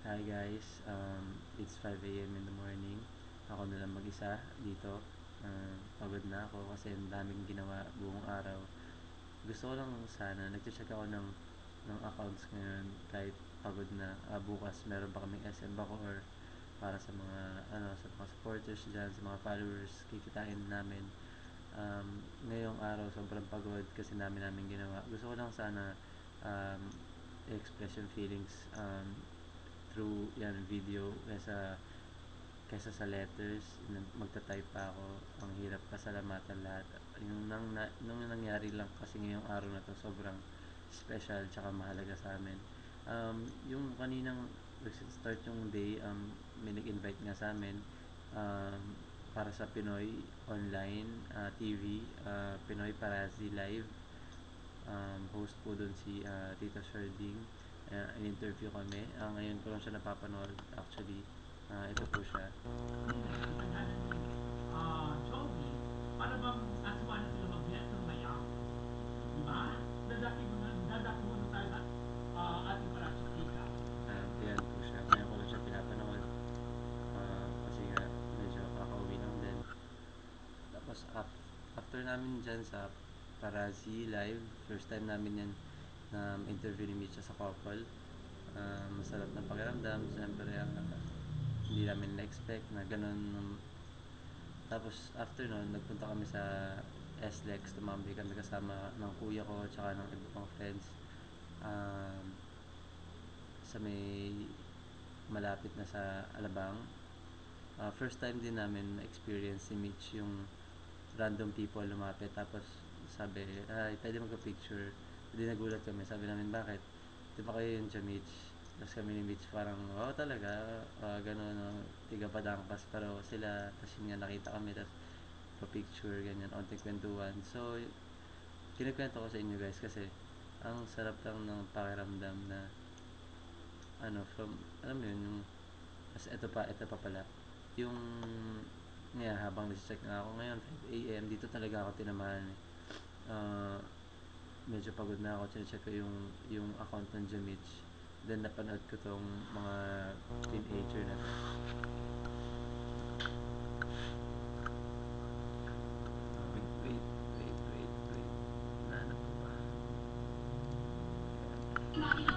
Hi guys, it's 5 a.m. in the morning. Ako na lang mag-isa dito. Pagod na ako kasi ang daming ginawa buong araw. Gusto ko lang sana, nag-check ako ng accounts ngayon kahit pagod na. Bukas meron pa kaming SM Bacoor para sa mga sa mga supporters dyan, sa mga followers, kikitain namin. Ngayong araw sobrang pagod kasi namin ginawa. Gusto ko lang sana um, express yung feelings through yan video kesa sa letters. Magta-type pa ako, ang hirap pasalamatan lahat. Nung nangyari lang kasi ngayong araw na to, sobrang special tsaka mahalaga sa amin. Yung kaninang start yung day, may nag-invite nga sa amin um, para sa Pinoy Online TV, Pinoy Parazzi Live. Host po doon si Tito Sherding. In-interview kami. Ngayon ko lang siya napapanood actually. Ito po siya. Jovi, para bang asumano sila mag-get ng maya? Diba? Dadaki mo tayo sa ating parachutita. Ayan po siya. Ngayon ko lang siya pinapanood. Kasi nga medyo kakauwi lang din. Tapos after namin dyan sa Parazzi Live, first time namin yan na interview ni Mitcha sa couple. Masarap na pakiramdam. Siyempre, hindi namin na-expect na ganun. Tapos after nun, nagpunta kami sa SLEX. Tumambay kami kasama ng kuya ko tsaka ng iba pang friends. Um, sa may malapit na sa Alabang. First time din namin na-experience si Mitch yung random people lumapit tapos sabi, ay, pwede magka-picture. Hindi nagulat kami. Sabi namin, bakit? Di ba kayo yung Mitch? Tapos kami ni Mitch parang, oh talaga, gano'n, no? Tiga Padangkas, pero sila, tapos yun nga nakita kami, tapos pa-picture, ganyan, onting kwentuhan. So, kinikwento ko sa inyo guys kasi, ang sarap lang ng pakiramdam na, from, alam mo yun, yung, as ito pa pala, yung, habang nag-check na ako ngayon, 5 a.m., dito talaga ako tinamahan eh. Uh, Medyo pagod na ako, check ko yung account ng Jamich. Then napanood ko tong mga teenager na to. Wait. Nahanap ko pa. Ayan.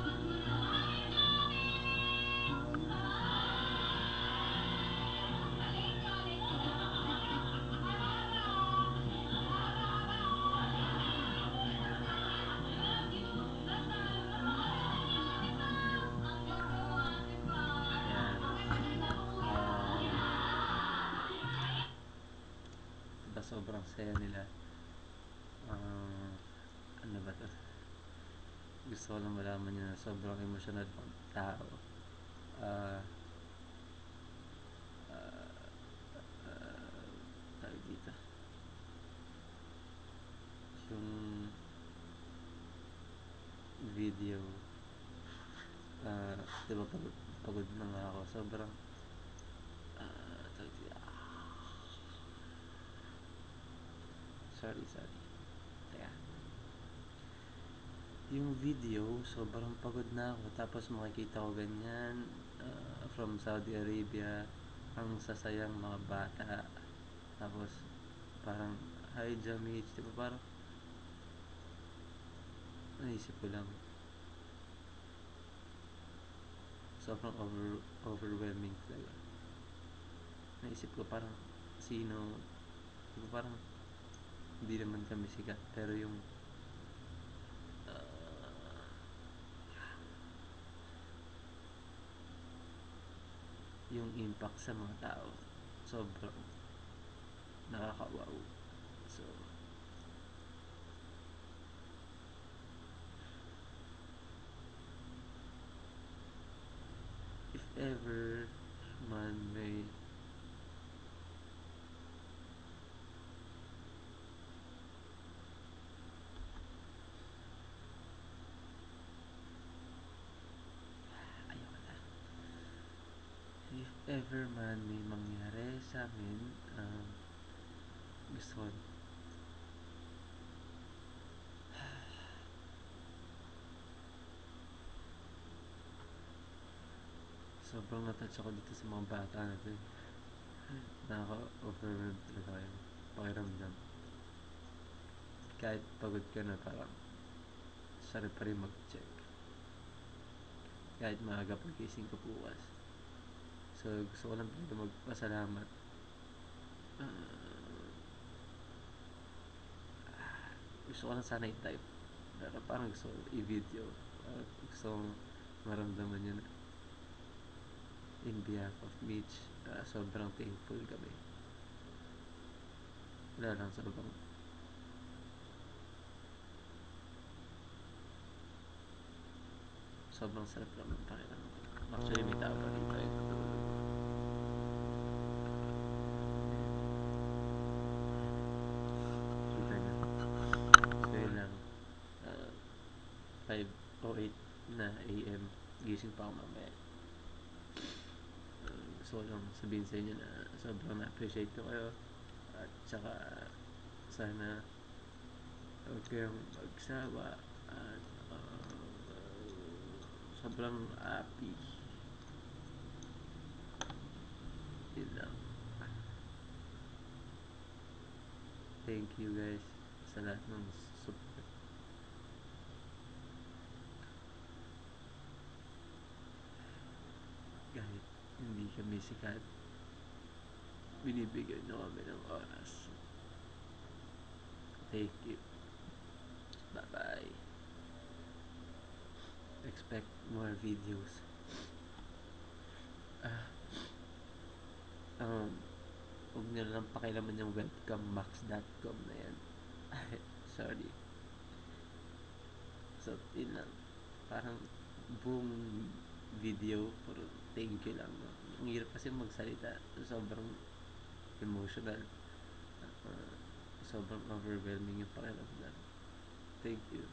Diba sobrang saya nila. Um, ano ba to? Gusto ko lang malaman nyo na sobrang emotional pag tao. Uh, Tawag dito. Yung video, uh, diba pagod na nga ako. Sobrang, tawag dito. Sorry. Teka. Yung video, sobrang pagod na ako. Tapos makikita ko ganyan, from Saudi Arabia, ang sasayang mga bata. Tapos, parang, hi Jamich, di ba parang, naisip ko lang, sobrang overwhelming talaga. Naisip ko parang, sino, di ba parang, hindi naman kami sikat, pero yung impact sa mga tao, sobrang nakaka-wow. So, if ever man may ayoko na. If ever man may mangyari sa amin, gusto ko, sobrang natouch ako dito sa mga bata na to eh. Nakaka-overwhelmed talaga yung pakiramdam. Kahit pagod ka na, parang sarap pa rin mag-check. Kahit maaga pagising ko bukas. So, gusto ko lang talaga magpasalamat. Uh, Gusto ko lang sana i-type. Pero parang gusto ko i-video. Parang gusto kong maramdaman yun. In behalf of Mitch, sobrang thankful kami. Wala lang, sobrang sarap lang ng pakiramdam. Actually, may tao pa rito yung natulog. Kita niya. So, yun lang. Uh, 5:08 na AM. Gising pa ako mamaya. Gusto ko lang sabihin sa inyo na sobrang na-appreciate ko kayo. At saka, sana huwag kayong magsawa. At sobrang happy. Yun lang. Thank you guys sa lahat ng support. Kahit hindi kami sikat, binibigyan nyo kami ng oras. Thank you. Bye-bye. Expect more videos. Ah, um, huwag nyo lang pakilaman yung webcammax.com na yan. Sorry. So, yun lang. Parang buong video, puro thank you lang. No? Ang hirap kasi magsalita. Sobrang emotional. Uh, Sobrang overwhelming yung pakiramdam. Thank you.